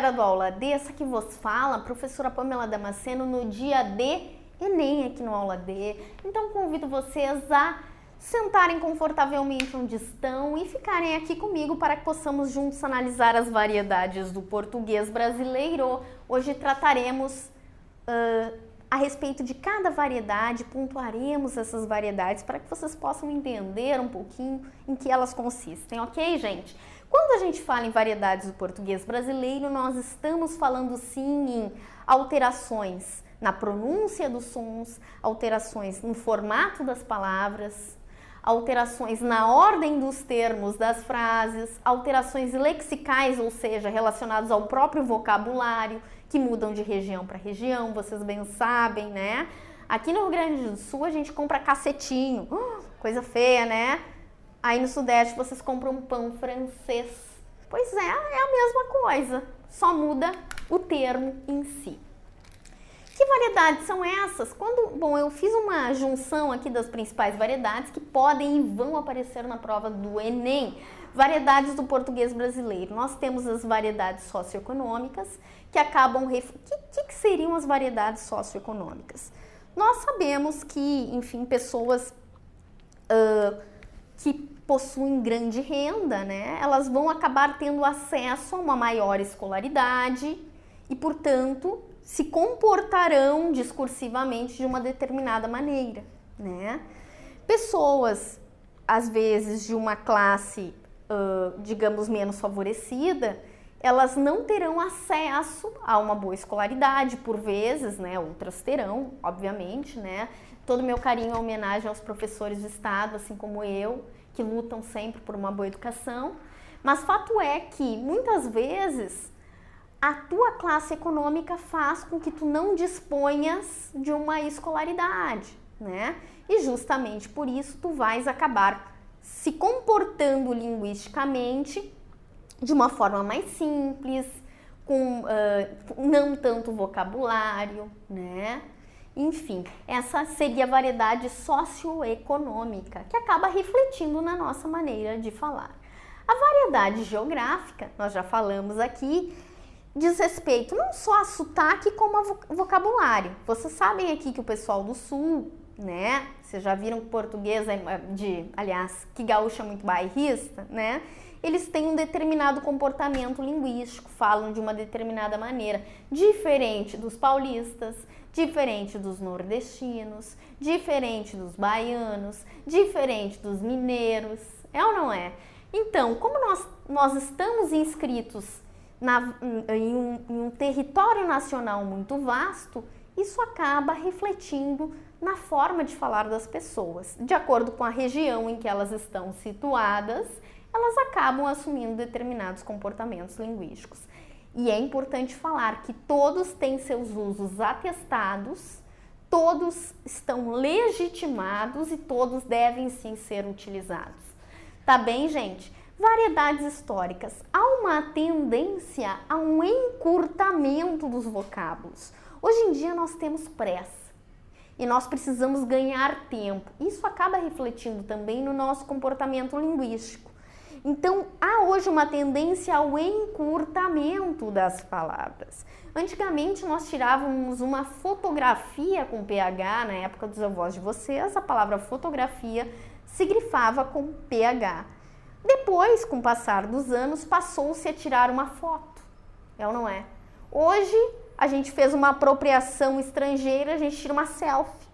galera do Aula D, essa que vos fala, professora Pamela Damasceno, no dia de Enem aqui no Aula D. Então convido vocês a sentarem confortavelmente onde estão e ficarem aqui comigo para que possamos juntos analisar as variedades do português brasileiro. Hoje trataremos a respeito de cada variedade, pontuaremos essas variedades para que vocês possam entender um pouquinho em que elas consistem, ok, gente? Quando a gente fala em variedades do português brasileiro, nós estamos falando sim em alterações na pronúncia dos sons, alterações no formato das palavras, alterações na ordem dos termos das frases, alterações lexicais, ou seja, relacionadas ao próprio vocabulário, que mudam de região para região, vocês bem sabem, né? Aqui no Rio Grande do Sul a gente compra cacetinho, coisa feia, né? Aí no Sudeste vocês compram um pão francês. Pois é a mesma coisa, só muda o termo em si. Que variedades são essas? Bom, eu fiz uma junção aqui das principais variedades que podem e vão aparecer na prova do Enem. Variedades do português brasileiro. Nós temos as variedades socioeconômicas que acabam... O que seriam as variedades socioeconômicas? Nós sabemos que, enfim, pessoas que possuem grande renda, né? Elas vão acabar tendo acesso a uma maior escolaridade e, portanto, se comportarão discursivamente de uma determinada maneira, né? Pessoas, às vezes, de uma classe, digamos, menos favorecida, elas não terão acesso a uma boa escolaridade, por vezes, né? Outras terão, obviamente, né? Todo meu carinho é homenagem aos professores do Estado, assim como eu, que lutam sempre por uma boa educação. Mas fato é que, muitas vezes, a tua classe econômica faz com que tu não disponhas de uma escolaridade, né? E justamente por isso tu vais acabar se comportando linguisticamente de uma forma mais simples, com não tanto vocabulário, né? Enfim, essa seria a variedade socioeconômica, que acaba refletindo na nossa maneira de falar. A variedade geográfica, nós já falamos aqui, diz respeito não só a sotaque como a vocabulário. Vocês sabem aqui que o pessoal do Sul, né? Vocês já viram que português aliás, que gaúcho é muito bairrista, né? Eles têm um determinado comportamento linguístico, falam de uma determinada maneira, diferente dos paulistas, diferente dos nordestinos, diferente dos baianos, diferente dos mineiros, é ou não é? Então, como nós estamos inscritos em um território nacional muito vasto, isso acaba refletindo na forma de falar das pessoas. De acordo com a região em que elas estão situadas, elas acabam assumindo determinados comportamentos linguísticos. E é importante falar que todos têm seus usos atestados, todos estão legitimados e todos devem sim ser utilizados. Tá bem, gente? Variedades históricas. Há uma tendência a um encurtamento dos vocábulos. Hoje em dia nós temos pressa e nós precisamos ganhar tempo. Isso acaba refletindo também no nosso comportamento linguístico. Então, há hoje uma tendência ao encurtamento das palavras. Antigamente, nós tirávamos uma fotografia com PH, na época dos avós de vocês, a palavra fotografia se grifava com PH. Depois, com o passar dos anos, passou-se a tirar uma foto, é ou não é? Hoje, a gente fez uma apropriação estrangeira, a gente tira uma selfie,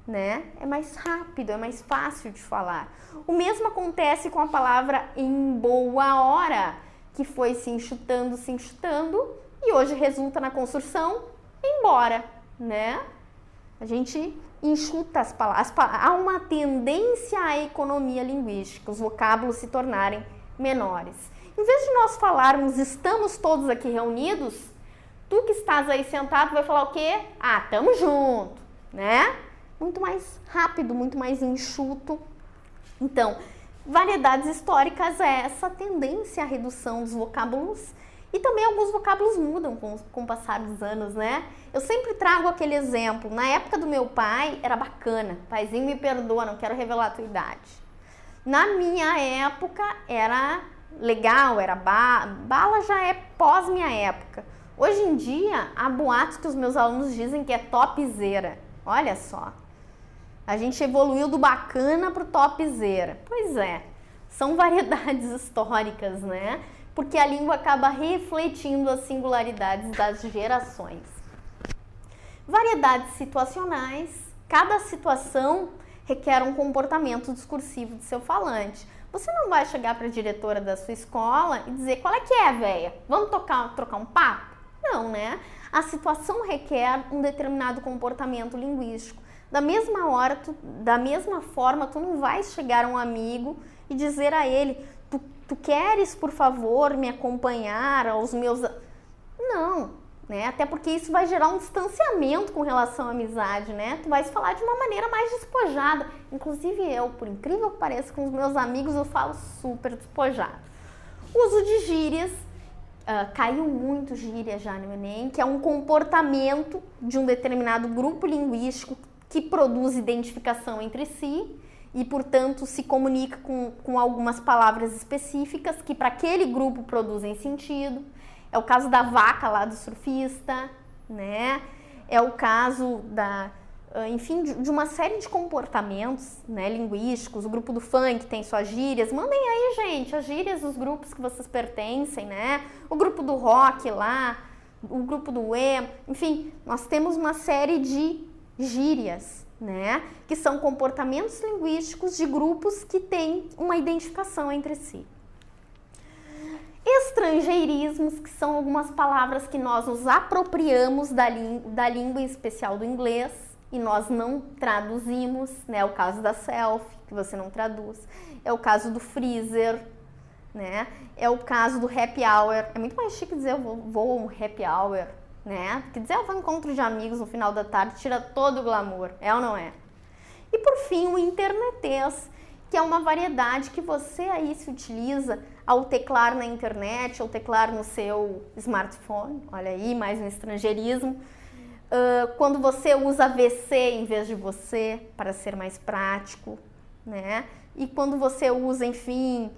né? É mais rápido, é mais fácil de falar. O mesmo acontece com a palavra em boa hora, que foi se enxutando, e hoje resulta na construção embora, né? A gente enxuta as palavras. Há uma tendência à economia linguística, os vocábulos se tornarem menores. Em vez de nós falarmos estamos todos aqui reunidos, tu que estás aí sentado vai falar o quê? Ah, tamo junto, né? Muito mais rápido, muito mais enxuto. Então, variedades históricas é essa tendência à redução dos vocábulos e também alguns vocábulos mudam com o passar dos anos, né? Eu sempre trago aquele exemplo. Na época do meu pai, era bacana. Paizinho, me perdoa, não quero revelar a tua idade. Na minha época, era legal era bala já é pós minha época. Hoje em dia, há boatos que os meus alunos dizem que é topzera. Olha só. A gente evoluiu do bacana pro topzera. Pois é, são variedades históricas, né? Porque a língua acaba refletindo as singularidades das gerações. Variedades situacionais. Cada situação requer um comportamento discursivo do seu falante. Você não vai chegar para a diretora da sua escola e dizer: qual é que é, véia? Vamos trocar um papo? Não, né? A situação requer um determinado comportamento linguístico. Da mesma forma, tu não vai chegar a um amigo e dizer a ele: tu queres, por favor, me acompanhar aos meus... Não, né? Até porque isso vai gerar um distanciamento com relação à amizade, né? Tu vais falar de uma maneira mais despojada. Inclusive eu, por incrível que pareça, com os meus amigos eu falo super despojado. Uso de gírias. Caiu muito gíria já no Enem, que é um comportamento de um determinado grupo linguístico que produz identificação entre si e, portanto, se comunica com algumas palavras específicas que para aquele grupo produzem sentido. É o caso da vaca lá do surfista, né? É o caso enfim, de uma série de comportamentos, né, linguísticos. O grupo do funk tem suas gírias. Mandem aí, gente, as gírias dos grupos que vocês pertencem, né? O grupo do rock lá, o grupo do emo. Enfim, nós temos uma série de gírias, né? Que são comportamentos linguísticos de grupos que têm uma identificação entre si. Estrangeirismos, que são algumas palavras que nós nos apropriamos da língua, em especial do inglês, e nós não traduzimos, né? É o caso da selfie, que você não traduz. É o caso do freezer, né? É o caso do happy hour. É muito mais chique dizer eu vou a um happy hour, né? Porque dizer eu vou a um encontro de amigos no final da tarde tira todo o glamour, é ou não é? E por fim, o internetês, que é uma variedade que você aí se utiliza ao teclar na internet, ao teclar no seu smartphone. Olha aí, mais um estrangeirismo. Quando você usa VC em vez de você, para ser mais prático, né? E quando você usa, enfim,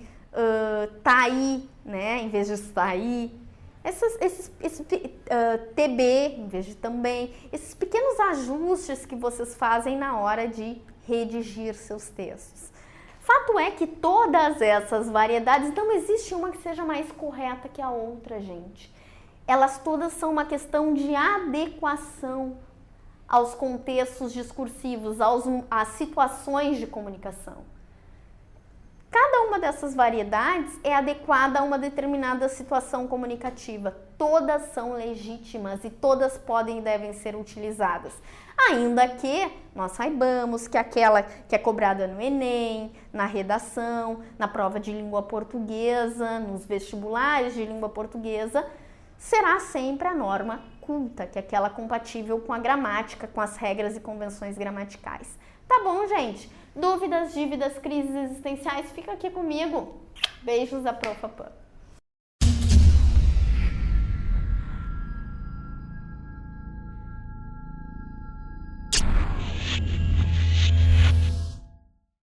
tá aí, né? Em vez de está aí. Esse TB em vez de também. Esses pequenos ajustes que vocês fazem na hora de redigir seus textos. Fato é que todas essas variedades, não existe uma que seja mais correta que a outra, gente. Elas todas são uma questão de adequação aos contextos discursivos, às situações de comunicação. Cada uma dessas variedades é adequada a uma determinada situação comunicativa. Todas são legítimas e todas podem e devem ser utilizadas. Ainda que nós saibamos que aquela que é cobrada no Enem, na redação, na prova de língua portuguesa, nos vestibulares de língua portuguesa, será sempre a norma culta, que é aquela compatível com a gramática, com as regras e convenções gramaticais. Tá bom, gente? Dúvidas, dívidas, crises existenciais, fica aqui comigo. Beijos da Prof. Pan.